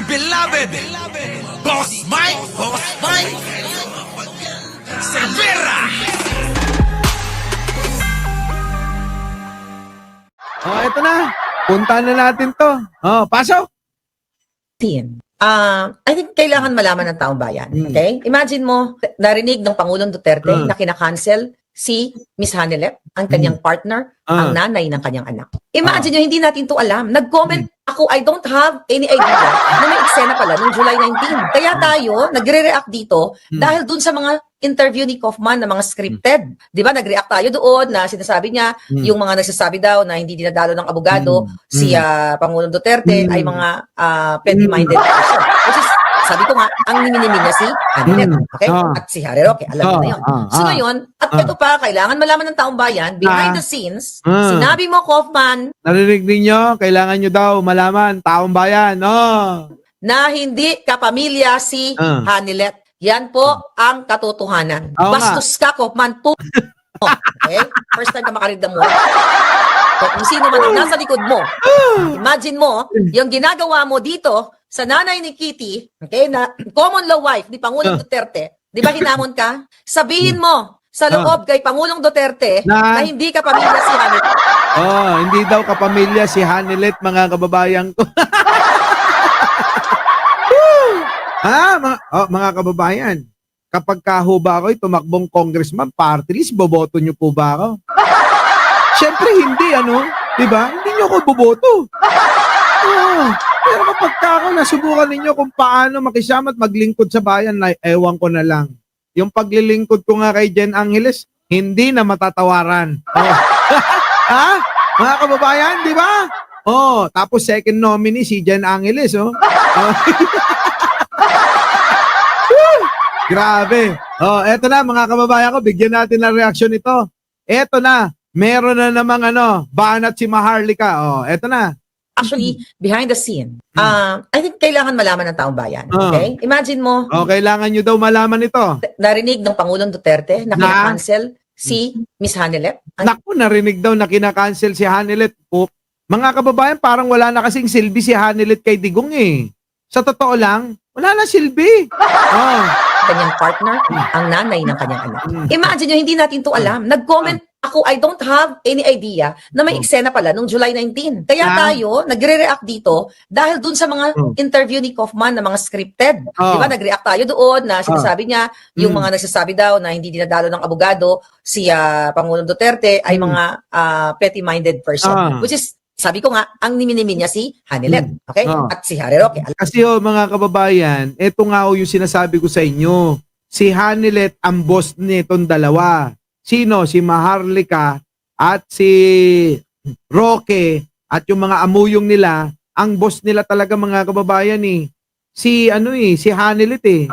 beloved Boss Mike Severa. Oh, eto na. Puntahan na natin to. Oh, pasok. I think kailangan malaman ng taong bayan. Okay? Imagine mo, narinig ng Pangulong Duterte na kinakancel si Miss Hanelet, ang kanyang partner, ang nanay ng kanyang anak. Imagine nyo, hindi natin to alam. Nag-comment ako, I don't have any idea na may eksena pala noong July 19. Kaya tayo, nagre-react dito dahil dun sa mga interview ni Kaufman na mga scripted. Di ba? Nag-react tayo doon na sinasabi niya, yung mga nagsasabi daw na hindi dinadalo ng abogado si Pangulong Duterte ay mga petty-minded person. Which is, sabi ko nga, ang niminimin niya si Hanelet, okay? At si Harry Roque, alam mo na yun. So ngayon, at ito pa, kailangan malaman ng taong bayan, behind the scenes, sinabi mo, Kaufman, Narinig ninyo, kailangan nyo daw malaman, taong bayan. Oh. na hindi kapamilya si Hanelet. Yan po ang katotohanan. Oo nga. Bastos ka, Kaufman. Okay? First time ka makarinig ng mura. So, kung sino man ang nasa likod mo, imagine mo, yung ginagawa mo dito sa nanay ni Kitty, okay, na common law wife ni Pangulong Duterte, di ba hinamon ka? Sabihin mo sa loob kay Pangulong Duterte na hindi ka pamilya si Hanelet. Oh, hindi daw kapamilya si Hanelet, mga kababayan ko. Mga kababayan, kapag kaho ba ako tumakbong congressman, party list, boboto nyo po ba ako? Siyempre hindi, ano? Diba? Hindi nyo ako boboto. Pero kapag ako nasubukan ninyo kung paano makisama at maglingkod sa bayan, ewan ko na lang. Yung paglilingkod ko nga kay Jen Angeles, hindi na matatawaran. Oh. Ha? Mga kababayan, di ba? Oh, tapos second nominee si Jen Angeles, oh. Grabe. Oh, eto na mga kababayan ko, bigyan natin ng reaksyon ito. Eto na, meron na namang banat si Maharlika. Oh, eto na. Actually, behind the scene, I think kailangan malaman ng taong bayan. Okay? Imagine mo, Oh, kailangan nyo daw malaman ito. narinig ng Pangulong Duterte na kinakancel si Miss Hanelet. Naku, narinig daw na kinakancel si Hanelet. Oh, mga kababayan, parang wala na kasing silbi si Hanelet kay Digong eh. Sa totoo lang, wala na silbi. Oh. Kanyang partner, ang nanay ng kanyang anak. Imagine nyo, hindi natin to alam. Nag-comment ako, I don't have any idea na may eksena pala noong July 19. Kaya tayo, nagre-react dito dahil dun sa mga interview ni Kaufman na mga scripted. Di ba? Nag-react tayo doon na sinasabi niya, yung mga nagsasabi daw na hindi dinadalo ng abogado si Pangulong Duterte ay mga petty-minded person. Which is, sabi ko nga, ang niminimin niya si Hanelet, okay? At si Harry Roque. Kasi mga kababayan, eto nga yung sinasabi ko sa inyo. Si Hanelet ang boss nitong dalawa. Sino? Si Maharlika at si Roque at yung mga amuyong nila, ang boss nila talaga mga kababayan eh. Si Hanelet eh.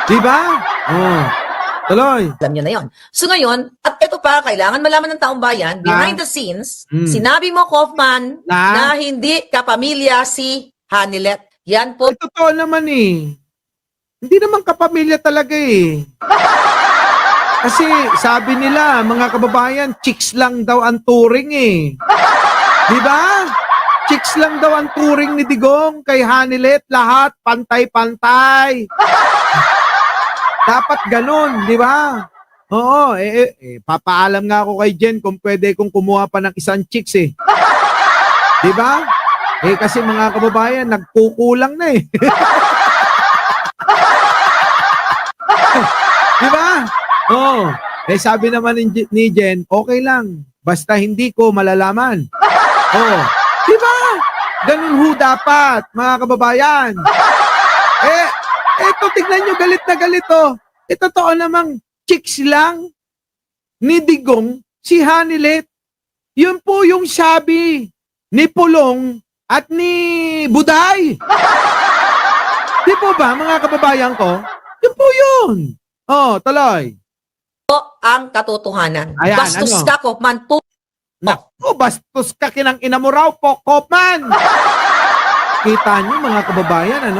Di ba? Oh. Tuloy. Alam nyo na yon. So ngayon, at ito pa, kailangan malaman ng taong bayan, behind the scenes, sinabi mo, Kaufman, na hindi kapamilya si Hanelet. Yan po. Totoo naman eh. Hindi naman kapamilya talaga eh. Kasi sabi nila, mga kababayan, chicks lang daw ang turing eh. Di ba? Chicks lang daw ang turing ni Digong kay Hanelet, lahat pantay-pantay. Dapat ganun, di ba? Oo, papaalam nga ako kay Jen kung pwede kong kumuha pa ng isang chicks eh. Di ba? Kasi mga kababayan, nagkukulang na eh. Di ba? Oo. Sabi naman ni Jen, okay lang. Basta hindi ko malalaman. Oo. Di ba? Ganun ho dapat, mga kababayan. Eto, tignan nyo, galit na galit oh. Totoo namang chicks lang ni Digong, si Hanelet. Yun po yung sabi ni Pulong at ni Buday. Di po ba, mga kababayan ko? Yun po yun. Oh, tuloy. Ang katotohanan. Ayan, Bastos ka, Kaufman. Naku, bastos ka kinang ina mo raw po, Kaufman. Kita nyo, mga kababayan,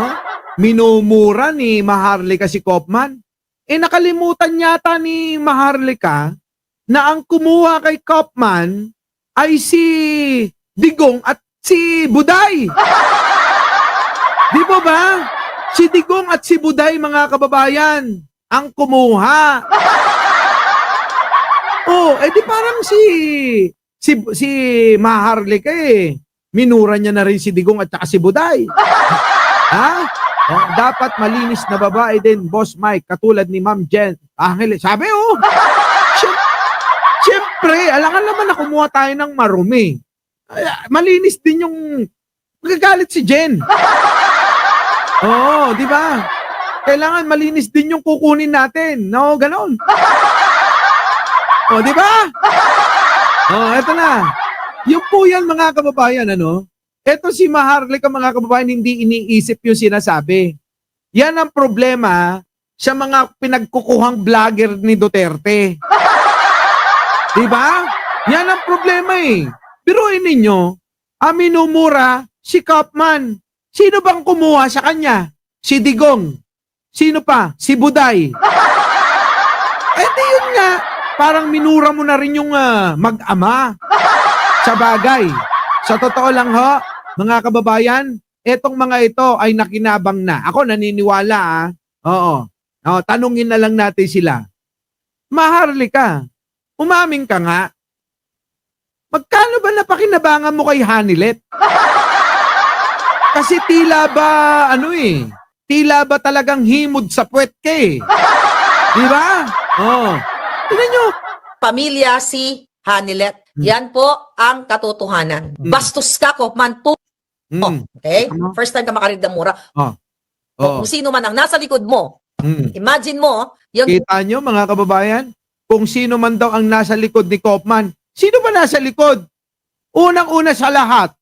minumura ni Maharlika si Kaufman. Nakalimutan yata ni Maharlika na ang kumuha kay Kaufman ay si Digong at si Buday. Di ba ba? Si Digong at si Buday, mga kababayan, ang kumuha. Oh, di parang si Maharlika minura niya na rin si Digong at saka si Buday. Ha? Oh, dapat malinis na babae din, Boss Mike, katulad ni Ma'am Jen Angeles. Sabi, siyempre, alangan naman na kumuha tayo ng marumi. Malinis din yung magagalit si Jen. Oo, di ba? Kailangan malinis din yung kukunin natin. No, ganon. O, di ba? Eto na. Yung po yan, mga kababayan, eto si Maharlika, mga kababayan, hindi iniisip yung sinasabi. Yan ang problema sa mga pinagkukuhang vlogger ni Duterte. Di ba? Yan ang problema Biruin ninyo, minumura si Kaufman. Sino bang kumuha sa kanya? Si Digong. Sino pa? Si Buday. Di yun nga. Parang minura mo na rin yung mag-ama. Sa bagay. Sa totoo lang mga kababayan, etong mga ito ay nakinabang na. Ako naniniwala Oo. Tanungin na lang natin sila. Maharlika, umaming ka nga. Magkano ba napakinabangan mo kay Hanilet? Kasi tila ba, tila ba talagang himod sa puwet ka Di ba? Tignan nyo. Pamilya si Hanilet. Yan po ang katotohanan. Bastos ka, Kaufman. Okay? First time ka makarinig ng mura. Kung sino man ang nasa likod mo, imagine mo, yung... Kita nyo, mga kababayan, kung sino man daw ang nasa likod ni Kaufman, sino ba nasa likod? Unang-una sa lahat,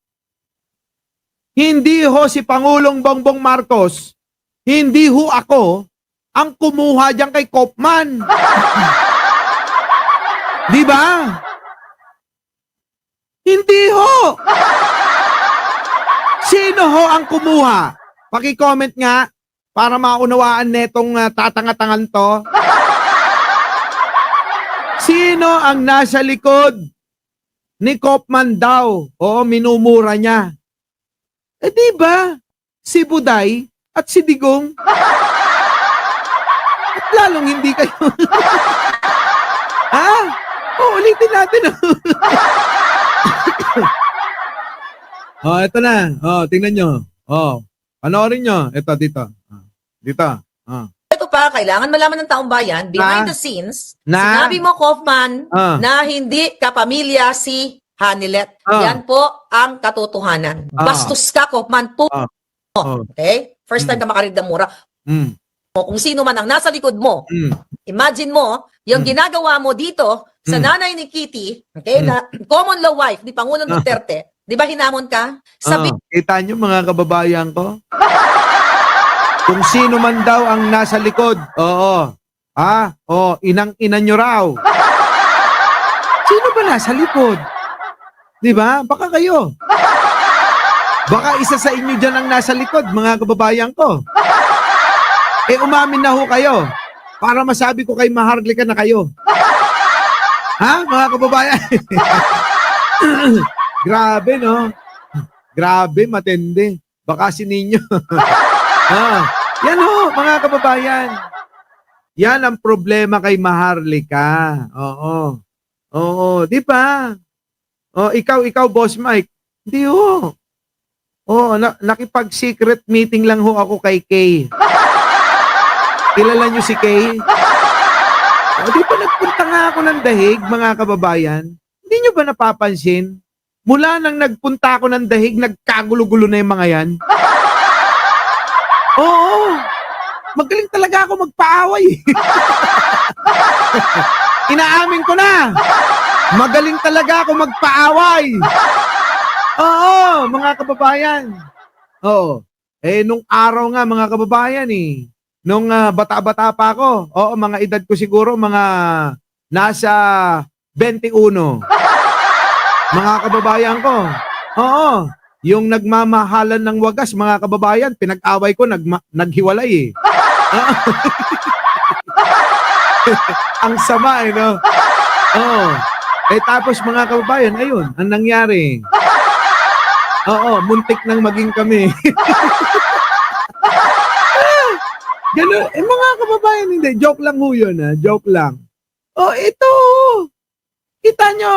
hindi si Pangulong Bongbong Marcos, hindi ako ang kumuha diyan kay Kaufman. Di ba? Hindi Sino ang kumuha? Paki-comment nga para maunawaan netong tatanga-tangan to. Sino ang nasa likod ni Kaufman daw? Oo, minumura niya. Di ba? Si Buday at si Digong. At lalong hindi kayo. Ulitin natin. Ito na. Tingnan nyo. Panoorin nyo. Ito, dito. Dito. Ito pa, kailangan malaman ng taong bayan, behind the scenes, sinabi mo, Kaufman, na hindi kapamilya si Hanilet. Yan po ang katotohanan. Bastos ka, Kaufman. Okay? First time ka makarinig ng mura. Kung sino man ang nasa likod mo, imagine mo, yung ginagawa mo dito sa nanay ni Kitty, okay, na common law wife ni Pangulong Duterte, di ba hinamon ka? Kita nyo, mga kababayan ko? Kung sino man daw ang nasa likod, inang-ina nyo raw. Sino ba nasa likod? Di ba? Baka kayo. Baka isa sa inyo dyan ang nasa likod, mga kababayan ko. Umamin na kayo para masabi ko kay Maharlika na kayo. Mga kababayan? Grabe, no? Grabe, matindi. Baka si ninyo. Yan mga kababayan. Yan ang problema kay Maharlika. Oo, di ba? Ikaw, Boss Mike. Hindi nakipag-secret meeting lang ako kay Kay. Kilala nyo si Kay? Di ba nagpunta nga ako ng Dahig, mga kababayan? Hindi nyo ba napapansin? Mula nang nagpunta ako ng Dahig, nagkagulo-gulo na yung mga yan. Oo. Magaling talaga ako magpaaway. Inaamin ko na. Magaling talaga ako magpaaway. Oo, mga kababayan. Oo. Nung araw nga, mga kababayan nung bata-bata pa ako, mga edad ko siguro, mga nasa 21. Mga kababayan ko. Yung nagmamahalan ng wagas, mga kababayan, pinag-away ko, naghiwalay Ang sama no? Tapos mga kababayan, ayun, ang nangyari. Muntik nang maging kami. Ganun. Mga kababayan, hindi. Joke lang ho yun, ha? Joke lang. Oh, ito. Kita nyo.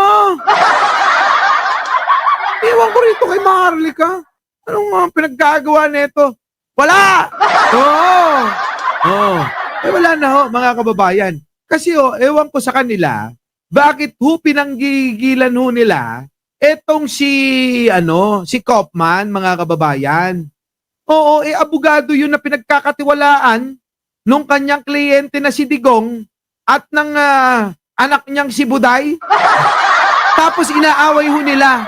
Iwan ko rito kay Maharlika. Anong pinagkagawa nito? Wala! Oo. Oo. Wala na ho, mga kababayan. Kasi ewan ko sa kanila, bakit ho pinanggigilan ho nila etong si Kaufman, mga kababayan. Oo, abogado yun na pinagkakatiwalaan nung kanyang kliyente na si Digong at ng anak niyang si Buday. Tapos inaaway ho nila.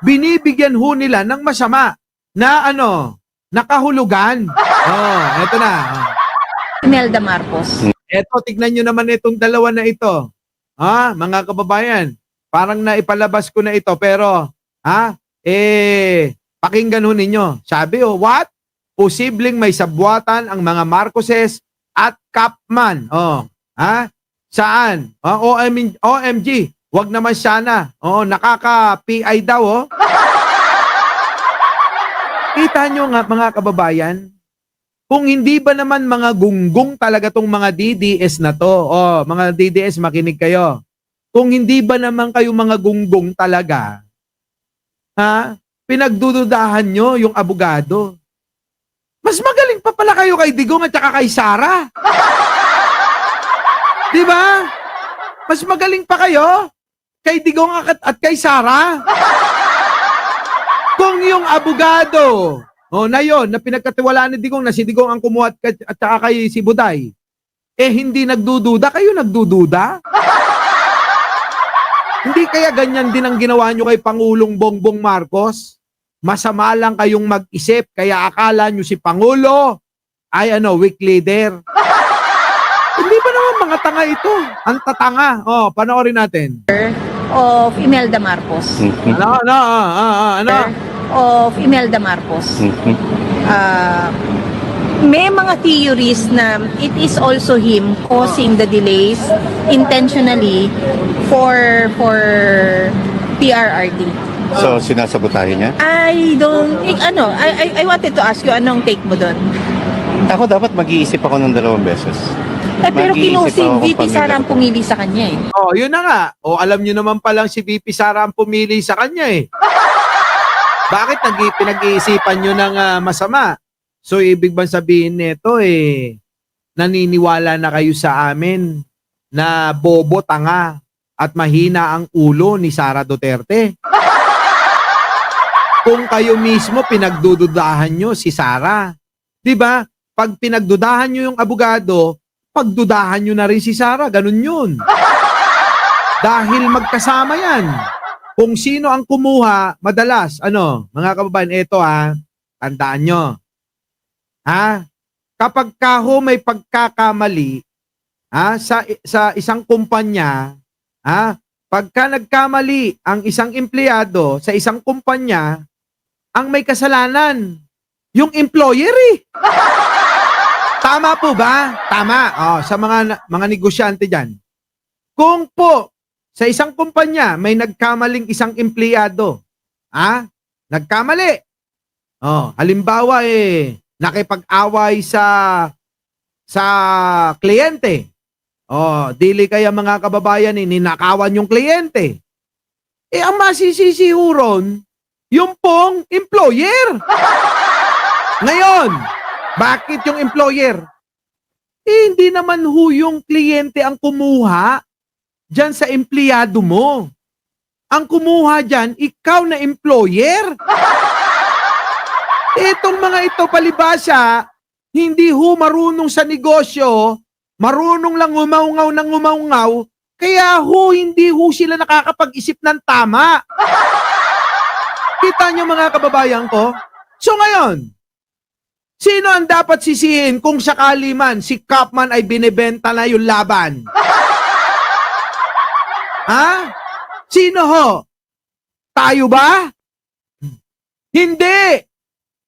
Binibigyan ho nila ng masama na nakahulugan. Eto na. Imelda Marcos. Eto, tignan nyo naman itong dalawa na ito. Mga kababayan, parang naipalabas ko na ito, pero, pakinggan ho ninyo. Sabi, what? Posibleng may sabwatan ang mga Marcoses at Kaufman. Saan? OMG, wag naman sana. Nakaka-PI daw, Kita nyo nga, mga kababayan, kung hindi ba naman mga gunggong talaga tong mga DDS na to, mga DDS, makinig kayo. Kung hindi ba naman kayo mga gunggong talaga, pinagdududahan nyo yung abogado. Mas magaling pa pala kayo kay Digong at saka kay Sara. Di ba? Mas magaling pa kayo kay Digong at kay Sara. Kung yung abogado, na yon, na pinagkatiwalaan ni Digong, na si Digong ang kumuha at saka kay si Buday, hindi nagdududa, kayo nagdududa? Hindi kaya ganyan din ang ginawa nyo kay Pangulong Bongbong Marcos? Masama lang kayong mag-isip, kaya akala nyo si Pangulo ay weak leader. Hindi ba naman mga tanga ito? Ang tatanga. Panoorin natin. Of Imelda Marcos. Of Imelda Marcos. May mga theories na it is also him causing the delays intentionally for PRRD. So, sinasabotahin niya? I wanted to ask you, anong take mo doon? Ako dapat mag-iisip ako ng 2 beses. Pero Mag-iisip si ako kung VP pag Sara ang pumili sa kanya eh. Yun na nga. Alam nyo naman palang si VP Sara ang pumili sa kanya eh. Bakit pinag-iisipan nyo ng masama? So, ibig bang sabihin nito naniniwala na kayo sa amin na bobo, tanga, at mahina ang ulo ni Sara Duterte? Kung kayo mismo pinagdududahan nyo si Sara. Diba? Pag pinagdudahan nyo yung abogado, pagdudahan nyo na rin si Sara. Ganun yun. Dahil magkasama yan. Kung sino ang kumuha, madalas, mga kababayan, ito tandaan nyo. Kapag may pagkakamali, sa isang kumpanya, pagka nagkamali ang isang empleyado sa isang kumpanya, ang may kasalanan, yung employer eh. Tama po ba? Tama. Sa mga negosyante dyan. Kung po, sa isang kumpanya, may nagkamaling isang empleyado, nagkamali. Halimbawa nakipag-away sa kliyente. Dili kaya mga kababayan ninakawan yung kliyente. Ang masisisi ron, yung pong employer. Ngayon, bakit yung employer? Hindi naman yung kliyente ang kumuha dyan sa empleyado mo. Ang kumuha dyan, ikaw na employer. Itong mga ito palibasa, hindi marunong sa negosyo, marunong lang umaungaw ng umaungaw, kaya hindi sila nakakapag-isip ng tama. Kita nyo mga kababayan ko? So ngayon, sino ang dapat sisihin kung sakali man si Kaufman ay binibenta na yung laban? Sino ho? Tayo ba? Hindi.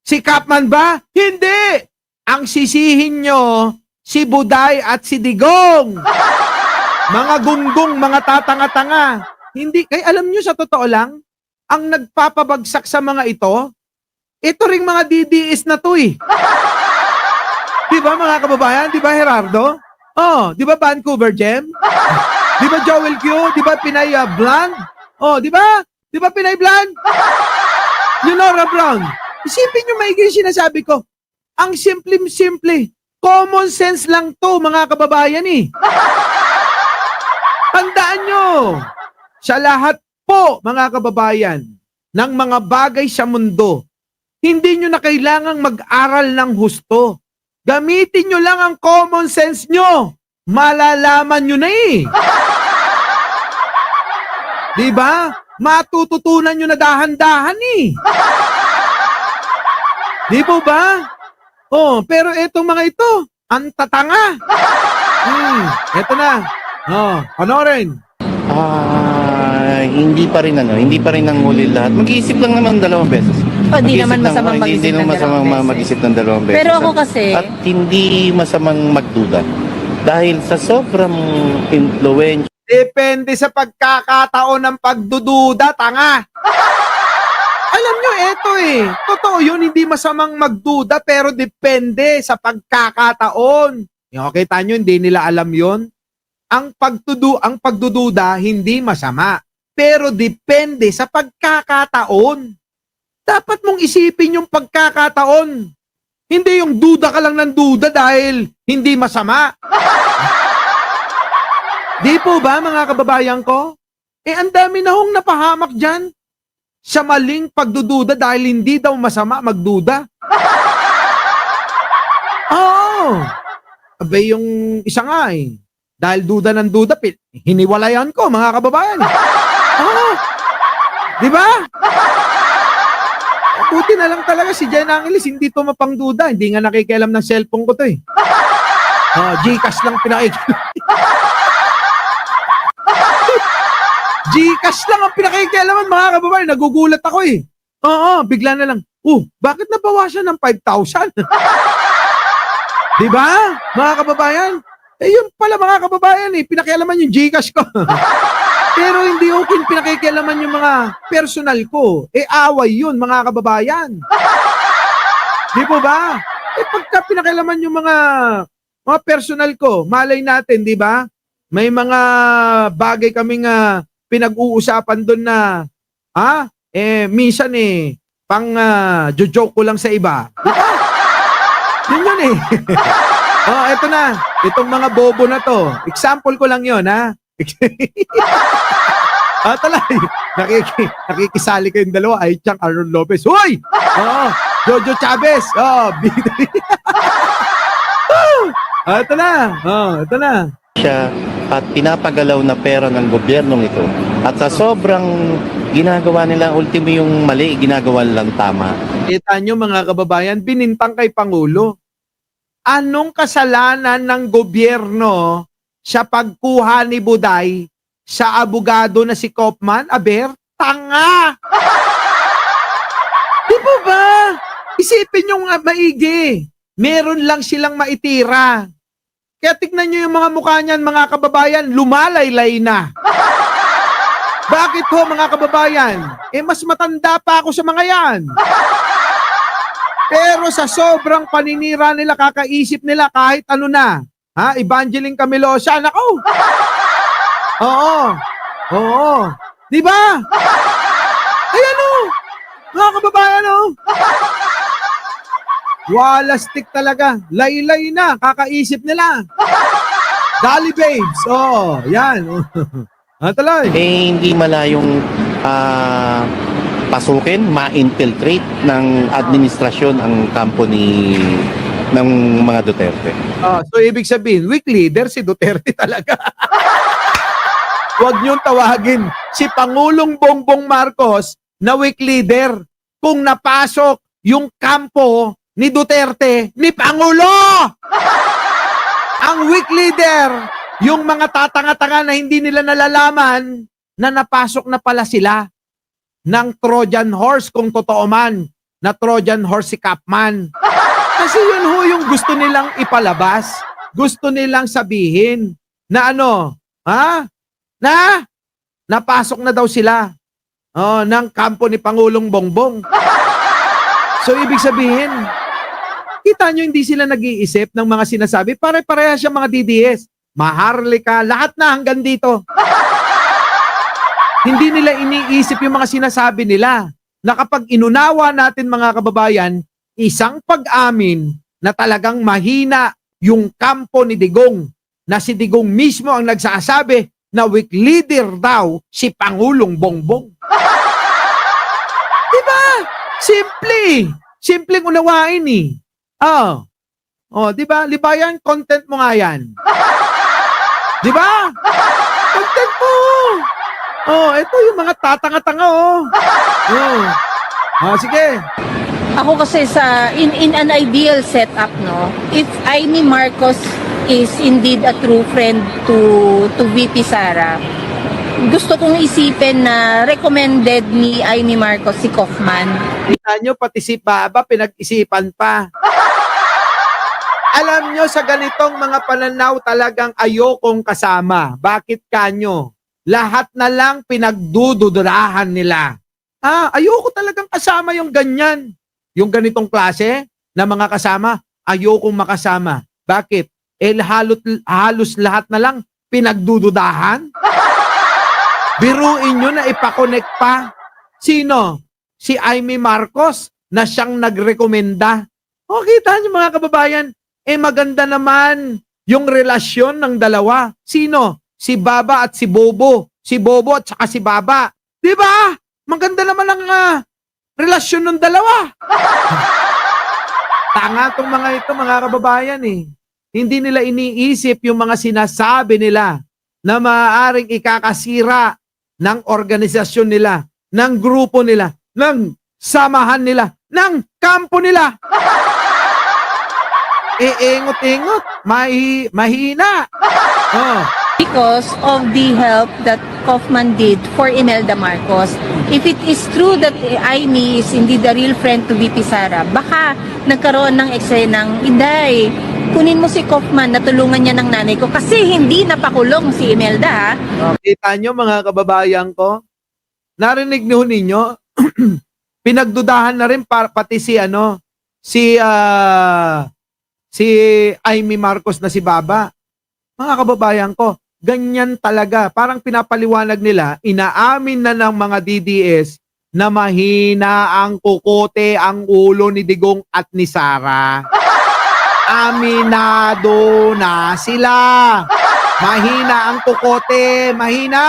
Si Kaufman ba? Hindi. Ang sisihin nyo, si Buday at si Digong. Mga gunggong, mga tatanga-tanga. Hindi, alam nyo sa totoo lang, ang nagpapabagsak sa mga ito ring mga DDS na to eh. Di ba mga kababayan? Di ba Gerardo? Oh, di ba Vancouver Gem? Di ba Joel Q? Di ba Pinay Bland? Oh, di ba? Di ba Pinay Bland? Leonora Brown. Isipin nyo maigi yung sinasabi ko. Ang simple-simple. Common sense lang to, mga kababayan eh. Tandaan nyo, sa lahat po, mga kababayan, ng mga bagay sa mundo, hindi nyo na kailangang mag-aral ng husto. Gamitin nyo lang ang common sense nyo. Malalaman nyo na eh. Diba? Matututunan nyo na dahan-dahan eh. Di po ba? Oh, pero etong mga ito, ang tatanga. Eto na. Oh, rin? Hindi pa rin nanghuli lahat. Mag-iisip lang naman 2 beses. Hindi naman masamang mag-isip ng dalawang beses. Mag-isip ng 2 beses. Pero ako kasi... At hindi masamang magduda. Dahil sa sobrang influence. Depende sa pagkakataon ng pagdududa, tanga. Alam nyo, eto eh. Totoo yun, hindi masamang magduda, pero depende sa pagkakataon. Okay, tanyo, hindi nila alam yon. Ang pagdududa, hindi masama. Pero depende sa pagkakataon. Dapat mong isipin yung pagkakataon. Hindi yung duda ka lang ng duda dahil hindi masama. Di po ba, mga kababayan ko? Ang dami na hong napahamak dyan sa maling pagdududa dahil hindi daw masama magduda. Oo. Abay yung isa nga eh. Dahil duda ng duda, hiniwalayan ko, mga kababayan. Oo. Di ba? Buti na lang talaga si Jen Angeles, hindi to mapangduda. Hindi nga nakikialam ng cellphone ko to eh. Gcash lang pinakikialam. Gcash lang ang pinakikialaman, mga kababayan. Nagugulat ako eh. Oo, bigla na lang. Bakit nabawasan ng 5,000? Diba, mga kababayan? Yun pala, mga kababayan eh. Pinakialaman yung Gcash ko. Pero hindi okay pinakikialaman yung mga personal ko. Away yun, mga kababayan. Di po ba? Pagka pinakialaman yung mga personal ko, malay natin, di ba? May mga bagay kaming pinag-uusapan doon na, minsan pang joke ko lang sa iba. Diba? Yun eh. Eto na. Itong mga bobo na to. Example ko lang yun, ha? Talay. Nakikisali kayong dalawa. Ay, Chang Aaron Lopez. Hoy! Jojo Chavez. Ito na. Ito na. Siya at pinapagalaw na pera ng gobyernong ito. At sa sobrang ginagawa nila, ultimo yung mali, ginagawa lang tama. Kita nyo, mga kababayan, binintang kay Pangulo. Anong kasalanan ng gobyerno sa pagkuha ni Buday sa abogado na si Kaufman? Aber, tanga! Di ba ba? Isipin nyo nga maigi. Meron lang silang maitira. Kaya tignan nyo yung mga mukha niyan, mga kababayan, lumalaylay na. Bakit ho, mga kababayan? Mas matanda pa ako sa mga yan. Pero sa sobrang paninira nila, kakaisip nila kahit ano na. Evangeline Camilosa, nako. Oo. Di ba? Ayan o. Mga kababayan o. Walastik talaga. Laylay na, kakaisip nila. Dolly Babes. Yan. Talay. Hindi malayong pasukin, ma-infiltrate ng administrasyon ang kampo ng mga Duterte. So ibig sabihin, weak leader si Duterte talaga. Huwag niyong tawagin si Pangulong Bongbong Marcos na weak leader kung napasok yung kampo ni Duterte ni Pangulo. Ang weak leader, yung mga tatanga-tanga na hindi nila nalalaman na napasok na pala sila ng Trojan horse, kung totoo man na Trojan horse si Kaufman. Kasi yun ho yung gusto nilang ipalabas. Gusto nilang sabihin na na napasok na daw sila ng kampo ni Pangulong Bongbong. So ibig sabihin, Kita nyo, hindi sila nag-iisip ng mga sinasabi. Pare-pareha siya mga DDS. Maharlika, lahat na hanggang dito. Hindi nila iniisip yung mga sinasabi nila. Na kapag inunawa natin mga kababayan, isang pag-amin na talagang mahina yung kampo ni Digong. Na si Digong mismo ang nagsasabi na weak leader daw si Pangulong Bongbong. Diba? Simple. Simpleng unawain eh. Oh, diba? Libayan, content mo nga yan. Diba? Content mo. Oh, ito yung mga tatanga-tanga oh. Sige. Ako kasi in an ideal setup, no, if Amy Marcos is indeed a true friend to VP Sara, gusto kong isipin na recommended ni Amy Marcos si Kaufman. Kita nyo, pati si Baba, pinag-isipan pa. Alam nyo, sa ganitong mga pananaw talagang ayokong kasama. Bakit kanyo? Lahat na lang pinagdududurahan nila. Ayoko talagang kasama yung ganyan. Yung ganitong klase na mga kasama, ayokong makasama. Bakit? Halos lahat na lang pinagdududahan. Biruin nyo na ipakonect pa. Sino? Si Amy Marcos na siyang nagrekomenda. O, kita nyo mga kababayan, maganda naman yung relasyon ng dalawa. Sino? Si Baba at si Bobo. Si Bobo at saka si Baba. Diba? Maganda naman ang relasyon ng dalawa. Tanga tong mga ito, mga kababayan eh. Hindi nila iniisip yung mga sinasabi nila na maaaring ikakasira ng organisasyon nila, ng grupo nila, ng samahan nila, ng kampo nila. Ingot-ingot, mahina. Because of the help that Kaufman did for Imelda Marcos. If it is true that Amy is indeed a real friend to VP Sara, baka nagkaroon ng eksenang, Inday, kunin mo si Kaufman na tulungan niya ng nanay ko kasi hindi napakulong si Imelda. Kita nyo mga kababayan ko, narinig niyo ninyo, pinagdudahan na rin pati si Amy Marcos na si Baba. Mga kababayan ko, ganyan talaga. Parang pinapaliwanag nila, inaamin na ng mga DDS na mahina ang kukote, ang ulo ni Digong at ni Sara. Aminado na sila. Mahina ang kukote, mahina.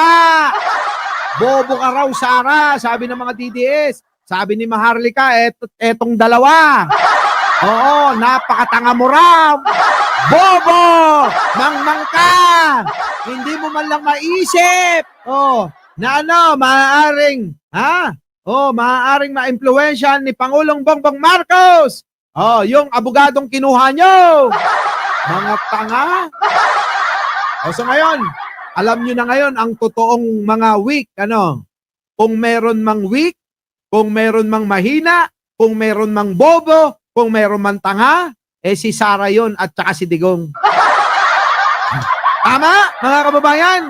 Bobo ka raw, Sara, sabi ng mga DDS. Sabi ni Maharlika, etong dalawa. Oo, napakatanga mo raw. Bobo! Mangmang ka! Hindi mo man lang maisip. Na maaaring, maaaring ma-impluwensyahan ni Pangulong Bongbong Marcos. Yung abogadong kinuha nyo. Mga tanga. So ngayon, alam nyo na ngayon ang totoong mga weak, Kung meron mang weak, kung meron mang mahina, kung meron mang bobo, kung meron man tanga, si Sara yon at saka si Digong. Tama, mga kababayan?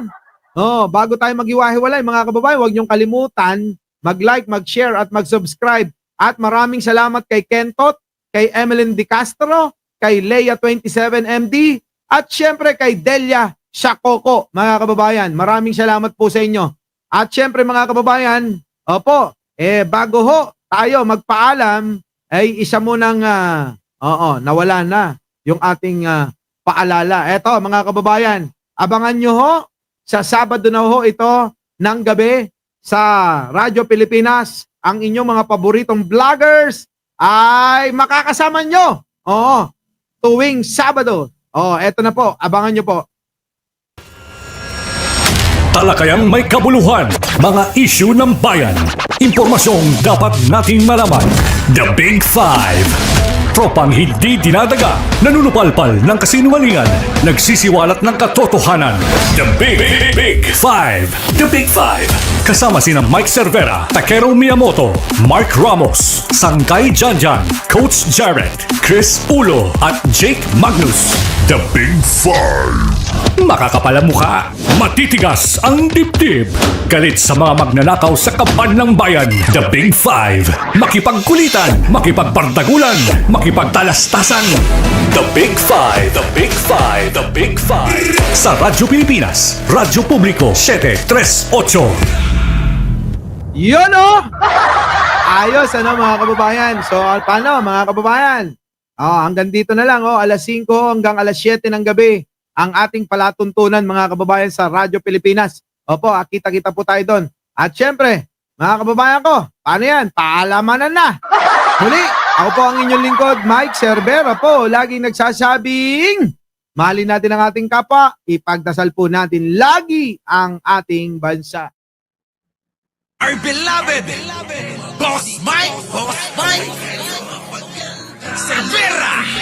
Bago tayo maghiwa-hiwalay, mga kababayan, huwag niyong kalimutan mag-like, mag-share at mag-subscribe. At maraming salamat kay Kentot, kay Emeline De Castro, kay Leia27MD, at syempre kay Delia Shakoko, mga kababayan. Maraming salamat po sa inyo. At syempre mga kababayan, bago tayo magpaalam, ay isa munang nawala na yung ating paalala. Eto mga kababayan, abangan nyo sa Sabado na ito ng gabi sa Radyo Pilipinas. Ang inyong mga paboritong vloggers ay makakasama nyo. Tuwing Sabado. Eto na po, abangan nyo po. Talakayang may kabuluhan, mga issue ng bayan, impormasyong dapat nating malaman. The Big Five. Tropang hindi dinadaga, nanunupalpal ng kasinungalingan, nagsisiwalat ng katotohanan. The Big Five. The Big Five. Kasama sina Mike Cervera, Takero Miyamoto, Mark Ramos, Sangkay Janjan, Coach Jared, Chris Ulo at Jake Magnus. The Big Five. Makakapal ang mukha, matitigas ang dibdib. Galit sa mga magnanakaw sa kaban ng bayan. The Big Five. Makipagkulitan, makipagpardagulan, makipagtalastasan. The Big Five. The Big Five. The Big Five. Sa Radyo Pilipinas, Radyo Publiko 738. Yun oh! Ayos ano mga kababayan. So paano mga kababayan? Hanggang dito na lang alas 5 hanggang alas 7 ng gabi ang ating palatuntunan mga kababayan sa Radyo Pilipinas. Opo, kita-kita po tayo doon. At syempre, mga kababayan ko, paano yan? Paalamanan na! Muli, ako po ang inyong lingkod, Mike Cervera po, laging nagsasabing, mahalin natin ang ating kapwa, ipagdasal po natin lagi ang ating bansa. Our beloved Boss Mike Cervera.